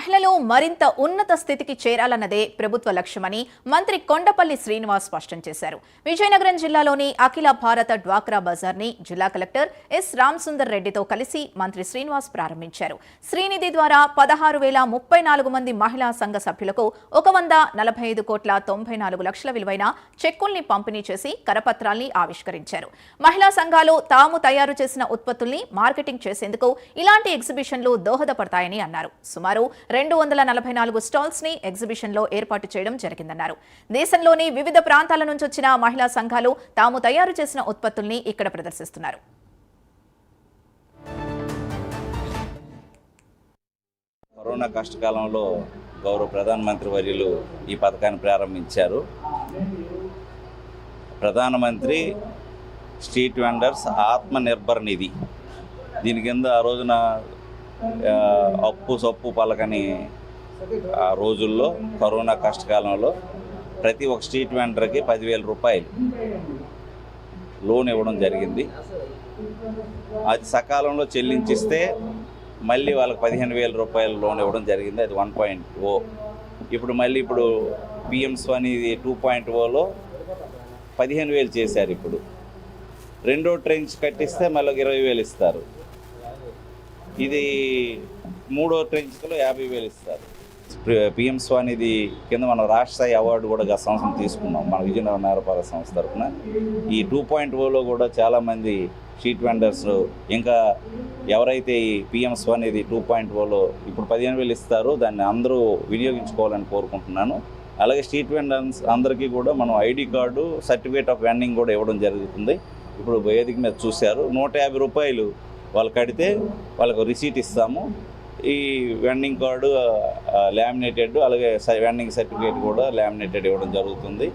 మహిళలు మరింత ఉన్నత స్థితికి చేరాలన్నదే ప్రభుత్వ లక్ష్యమని మంత్రి కొండపల్లి శ్రీనివాస్ స్పష్టం చేశారు. విజయనగరం జిల్లాలోని అఖిల భారత డ్వాక్రా బజార్ ని జిల్లా కలెక్టర్ ఎస్ రామసుందర్ రెడ్డితో కలిసి మంత్రి శ్రీనివాస్ ప్రారంభించారు. శ్రీనిధి ద్వారా 16,034 మంది మహిళా సంఘ సభ్యులకు 145,94 లక్షల విలువైన చెక్కుల్ని పంపిణీ చేసి కరపత్రాల్ని ఆవిష్కరించారు. మహిళా సంఘాలు తాము తయారు చేసిన ఉత్పత్తుల్ని మార్కెటింగ్ చేసేందుకు ఇలాంటి ఎగ్జిబిషన్లు దోహదపడతాయని అన్నారు. సుమారు 244 స్టాల్స్ ని ఎగ్జిబిషన్ లో ఏర్పాటు చేయడం జరిగిందన్నారు. దేశంలోని వివిధ ప్రాంతాల నుంచి వచ్చిన మహిళా సంఘాలు తాము తయారు చేసిన ఉత్పత్తుల్ని ఇక్కడ ప్రదర్శిస్తున్నారు. కరోనా కష్టకాలంలో గౌరవ ప్రధానమంత్రి వర్యులు ఈ పథకాన్ని ప్రారంభించారు. ప్రధానమంత్రి స్ట్రీట్ వెండర్స్ ఆత్మ నిర్భర్ నిధి. దీని కింద ఆ రోజున అప్పు సప్పు పలకని ఆ రోజుల్లో కరోనా కష్టకాలంలో ప్రతి ఒక్క స్ట్రీట్ వెండర్కి 10,000 రూపాయలు లోన్ ఇవ్వడం జరిగింది. అది సకాలంలో చెల్లించిస్తే మళ్ళీ వాళ్ళకి 15,000 రూపాయలు లోన్ ఇవ్వడం జరిగింది. అది 1.0. ఇప్పుడు పిఎం స్వనిధి 2.0లో 15,000 చేశారు. ఇప్పుడు రెండో ట్రెంచ్ కట్టిస్తే మళ్ళీ 20,000 ఇస్తారు. ఇది మూడో ట్రెంచ్లో 50,000 ఇస్తారు. పిఎం స్వనిధి కింద మనం రాష్ట్ర స్థాయి అవార్డు కూడా గత సంవత్సరం తీసుకున్నాం మన విజయనగరం నగరపాలక సంస్థ తరఫున. ఈ 2.0లో కూడా చాలామంది స్ట్రీట్ వెండర్స్ ఇంకా ఎవరైతే ఈ పిఎం స్వనిధి 2.0లో ఇప్పుడు 15,000 ఇస్తారో దాన్ని అందరూ వినియోగించుకోవాలని కోరుకుంటున్నాను. అలాగే స్ట్రీట్ వెండర్స్ అందరికీ కూడా మనం ID card, certificate of vending కూడా ఇవ్వడం జరుగుతుంది. ఇప్పుడు వేదిక మీద చూశారు. 150 రూపాయలు వాళ్ళు కడితే వాళ్ళకు రిసీట్ ఇస్తాము. ఈ వెండింగ్ కార్డు లామినేటెడ్, అలాగే వెండింగ్ సర్టిఫికేట్ కూడా లామినేటెడ్ ఇవ్వడం జరుగుతుంది.